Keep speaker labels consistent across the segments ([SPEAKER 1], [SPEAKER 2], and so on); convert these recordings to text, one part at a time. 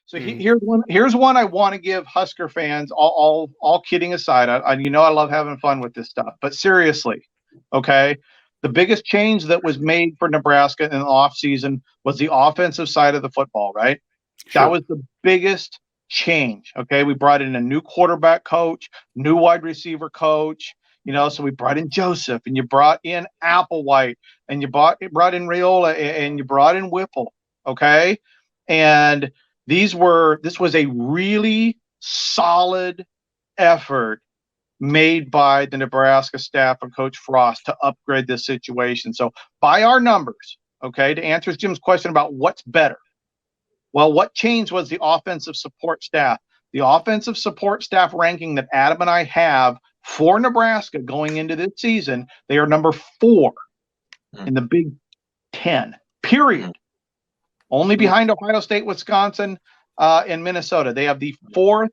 [SPEAKER 1] So here's one I want to give Husker fans. All kidding aside, I love having fun with this stuff, but seriously, okay. The biggest change that was made for Nebraska in the offseason was the offensive side of the football, right?
[SPEAKER 2] Sure.
[SPEAKER 1] That was the biggest change. Okay. We brought in a new quarterback coach, new wide receiver coach, so we brought in Joseph, and you brought in Applewhite, and you brought in Raiola, and you brought in Whipple. Okay. And this was a really solid effort made by the Nebraska staff and Coach Frost to upgrade this situation. So by our numbers, okay, to answer Jim's question about what's better. Well, what changed was the offensive support staff. The offensive support staff ranking that Adam and I have for Nebraska going into this season, they are number 4 in the Big Ten, period. Only behind Ohio State, Wisconsin, and Minnesota. They have the 4th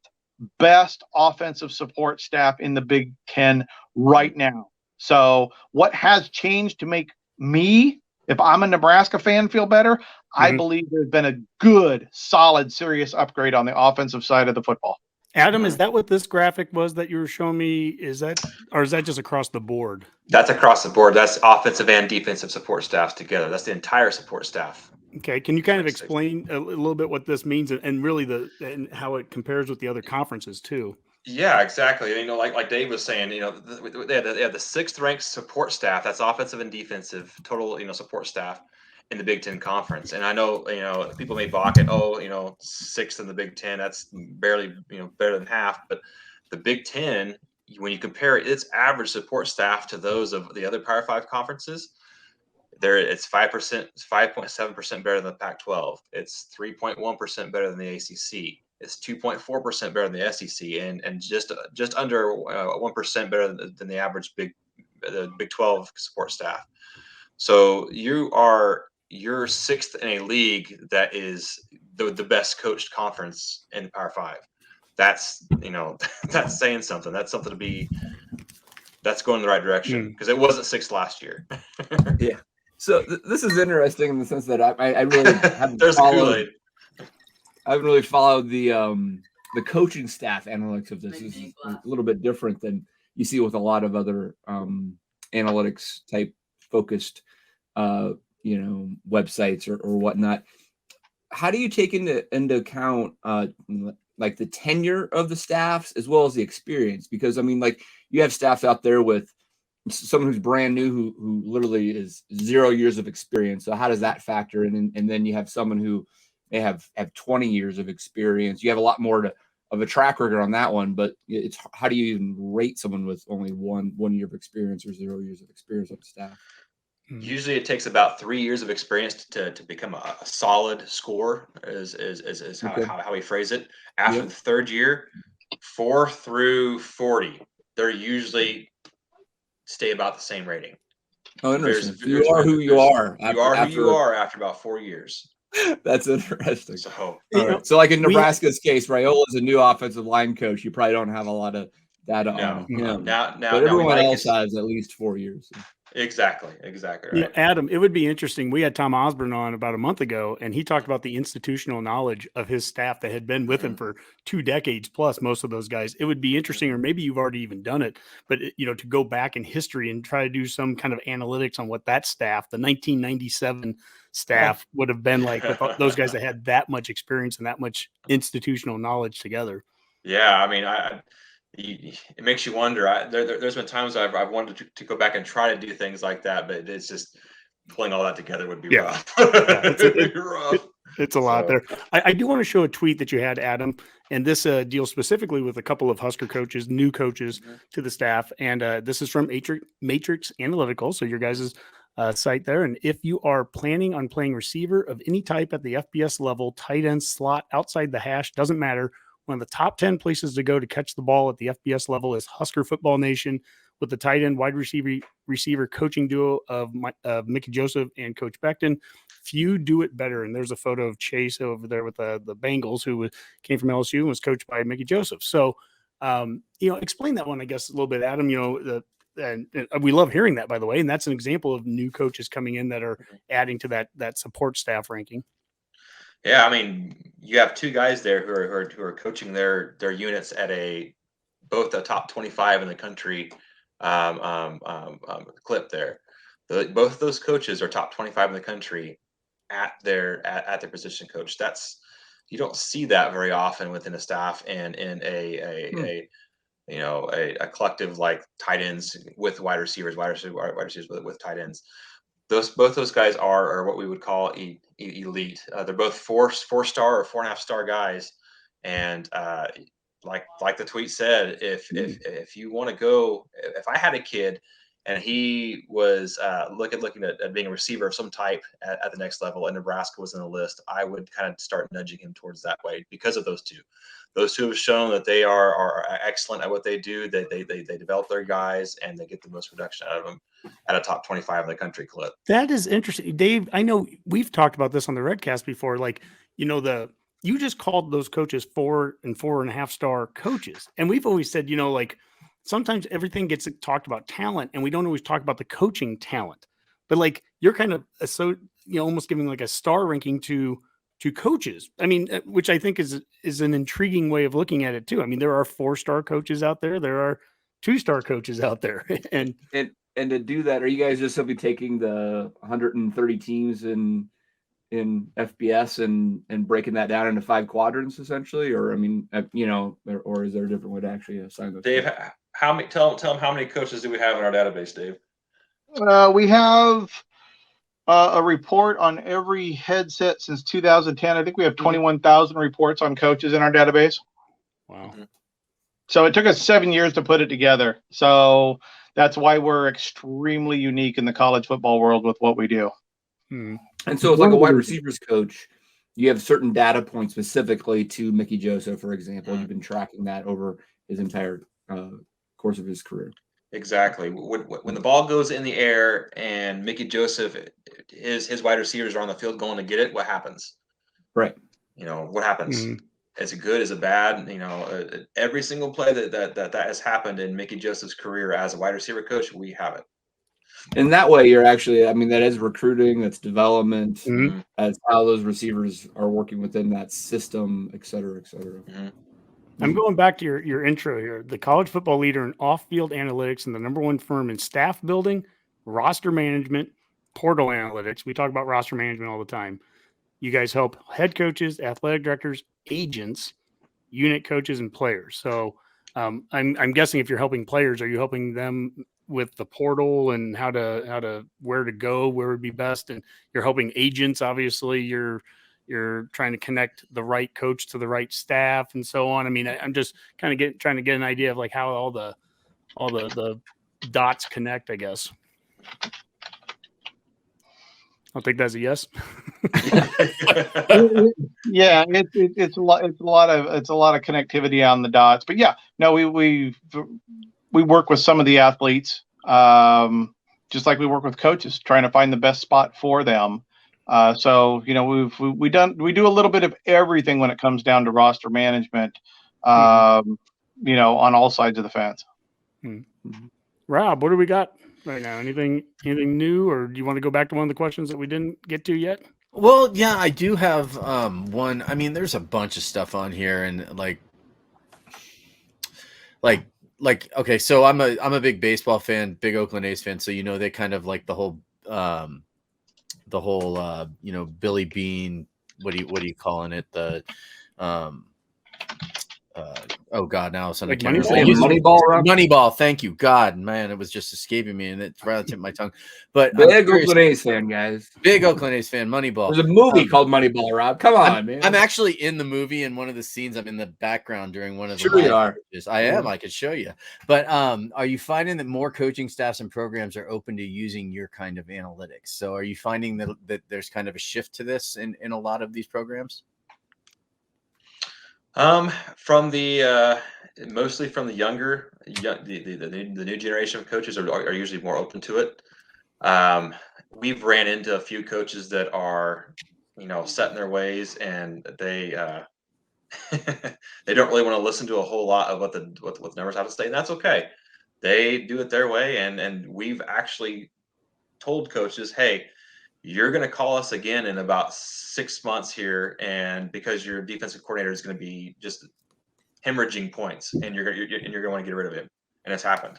[SPEAKER 1] best offensive support staff in the Big Ten right now. So what has changed to make me, if I'm a Nebraska fan, feel better? I believe there's been a good, solid, serious upgrade on the offensive side of the football.
[SPEAKER 2] Adam, is that what this graphic was that you were showing me? Is that just across the board?
[SPEAKER 3] That's across the board. That's offensive and defensive support staffs together. That's the entire support staff.
[SPEAKER 2] Okay, can you kind of explain a little bit what this means and really and how it compares with the other conferences too?
[SPEAKER 3] Yeah, exactly. Like Dave was saying, they have the 6th ranked support staff. That's offensive and defensive total, support staff in the Big Ten Conference. And I know, people may balk at 6th in the Big Ten. That's barely, better than half. But the Big Ten, when you compare its average support staff to those of the other Power 5 conferences, it's 5.7% better than the Pac-12. It's 3.1% better than the ACC. It's 2.4% better than the SEC, and just under 1% better than the average Big 12 support staff. So you're 6th in a league that is the best coached conference in the Power 5. That's that's saying something. That's something to be. That's going in the right direction because it wasn't 6th last year.
[SPEAKER 4] Yeah. So this is interesting in the sense that I really haven't followed the coaching staff analytics of this. This is a little bit different than you see with a lot of other analytics type focused websites or whatnot. How do you take into account like the tenure of the staffs as well as the experience? Because you have staffs out there with someone who's brand new who literally is 0 years of experience. So how does that factor in? And then you have someone who may have 20 years of experience. You have a lot more of a track record on that one, but it's how do you even rate someone with only one year of experience or 0 years of experience on staff?
[SPEAKER 3] Usually it takes about 3 years of experience to become a solid scorer is how we phrase it. After the 3rd year, 4 through 40, they're usually stay about the same rating.
[SPEAKER 4] Oh, interesting. You are who you are.
[SPEAKER 3] You are who you are after about 4 years.
[SPEAKER 4] That's interesting.
[SPEAKER 3] So,
[SPEAKER 4] so like in Nebraska's case, Raiola is a new offensive line coach. You probably don't have a lot of data on him. But everyone else has at least 4 years.
[SPEAKER 3] Exactly. Right.
[SPEAKER 2] Yeah, Adam, it would be interesting. We had Tom Osborne on about a month ago, and he talked about the institutional knowledge of his staff that had been with him for 2 decades plus, most of those guys. It would be interesting, or maybe you've already even done it, but to go back in history and try to do some kind of analytics on what that staff, the 1997 staff, would have been like with those guys that had that much experience and that much institutional knowledge together.
[SPEAKER 3] Yeah, it makes you wonder. There's been times I've wanted to go back and try to do things like that, but it's just pulling all that together would be rough.
[SPEAKER 2] It's a lot there. I do want to show a tweet that you had, Adam, and this deals specifically with a couple of Husker coaches, new coaches to the staff, and this is from Matrix Analytical, so your guys' site there. And if you are planning on playing receiver of any type at the FBS level, tight end, slot, outside the hash, doesn't matter. One of the top 10 places to go to catch the ball at the FBS level is Husker Football Nation, with the tight end wide receiver coaching duo of Mickey Joseph and Coach Becton. Few do it better. And there's a photo of Chase over there with the Bengals, who came from LSU and was coached by Mickey Joseph. So, explain that one, I guess, a little bit, Adam. And we love hearing that, by the way. And that's an example of new coaches coming in that are adding to that support staff ranking.
[SPEAKER 3] Yeah, I mean, you have two guys there who are coaching their units at both the top 25 in the country clip there. Both those coaches are top 25 in the country at their position coach. You don't see that very often within a staff and in a collective like tight ends with wide receivers with tight ends. Both those guys are what we would call elite. They're both four-star or 4.5-star guys, and like the tweet said, if you want to go, if I had a kid and he was looking at being a receiver of some type at the next level, and Nebraska was in the list, I would kind of start nudging him towards that way because of those two. Those two have shown that they are excellent at what they do. They develop their guys and they get the most production out of them at a top 25 in the country clip.
[SPEAKER 2] That is interesting, Dave. I know we've talked about this on the Redcast before. Like, you just called those coaches 4 and 4.5-star coaches, and we've always said, like sometimes everything gets talked about talent, and we don't always talk about the coaching talent. But like you're kind of almost giving like a star ranking to coaches. I mean, which I think is an intriguing way of looking at it too. I mean, there are 4-star coaches out there. There are 2-star coaches out there, and
[SPEAKER 4] to do that, are you guys just simply taking the 130 teams in FBS and breaking that down into 5 quadrants essentially? Or I mean, or is there a different way to actually assign those?
[SPEAKER 3] Dave, tell them how many coaches do we have in our database, Dave?
[SPEAKER 1] We have a report on every headset since 2010. I think we have 21,000 reports on coaches in our database.
[SPEAKER 2] Wow.
[SPEAKER 3] Mm-hmm.
[SPEAKER 1] So it took us 7 years to put it together. So that's why we're extremely unique in the college football world with what we do.
[SPEAKER 2] Hmm.
[SPEAKER 4] And so it's like a wide receivers coach. You have certain data points specifically to Mickey Joseph, for example. You've been tracking that over his entire course of his career.
[SPEAKER 3] Exactly. When the ball goes in the air and Mickey Joseph, his wide receivers are on the field going to get it, what happens?
[SPEAKER 4] Right.
[SPEAKER 3] What happens?
[SPEAKER 2] Mm-hmm.
[SPEAKER 3] Is it good? Is it bad? Every single play that has happened in Mickey Joseph's career as a wide receiver coach, we have it.
[SPEAKER 4] And that way you're actually, I mean, that is recruiting, that's development,
[SPEAKER 2] Mm-hmm.
[SPEAKER 4] that's how those receivers are working within that system, et cetera, et cetera.
[SPEAKER 3] Mm-hmm.
[SPEAKER 2] I'm going back to your intro here. The college football leader in off-field analytics and the number one firm in staff building, roster management, portal analytics. We talk about roster management all the time. You guys help head coaches, athletic directors, agents, unit coaches, and players. So I'm guessing if you're helping players, are you helping them with the portal and how to where to go, where would be best? And you're helping agents. Obviously, you're trying to connect the right coach to the right staff and so on. I mean, I'm just kind of trying to get an idea of like how all the dots connect, I guess. I'll take that as a yes.
[SPEAKER 1] Yeah, it's a lot of connectivity on the dots. But yeah, no, we work with some of the athletes, just like we work with coaches, trying to find the best spot for them. So we do a little bit of everything when it comes down to roster management, on all sides of the fence.
[SPEAKER 2] Mm-hmm. Rob, what do we got right now? Anything new, or do you want to go back to one of the questions that we didn't get to yet?
[SPEAKER 5] Well, yeah, I do have one. I mean, there's a bunch of stuff on here, and like okay, so I'm a big baseball fan, big Oakland A's fan, so they kind of like the whole Billy Bean, what are you calling it? The oh God, now
[SPEAKER 2] Like
[SPEAKER 5] Moneyball. Thank you, God, man, it was just escaping me, and it's right on the tip of my tongue. But
[SPEAKER 4] big Oakland A's fan, guys.
[SPEAKER 5] Big Oakland A's fan. Moneyball.
[SPEAKER 4] There's a movie called Moneyball, Rob. Come on, man.
[SPEAKER 5] I'm actually in the movie, in one of the scenes. I'm in the background during one of the.
[SPEAKER 4] Sure you are.
[SPEAKER 5] I am. I could show you. But are you finding that more coaching staffs and programs are open to using your kind of analytics? So are you finding that there's kind of a shift to this in a lot of these programs?
[SPEAKER 3] From the mostly from the the new generation of coaches are usually more open to it. We've ran into a few coaches that are, set in their ways, and they they don't really want to listen to a whole lot of what the numbers have to say, and that's okay. They do it their way, and we've actually told coaches, hey, you're going to call us again in about 6 months here, and because your defensive coordinator is going to be just hemorrhaging points, and you're going to want to get rid of him, and it's happened.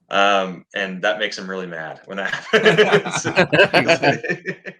[SPEAKER 3] And that makes him really mad when that happens.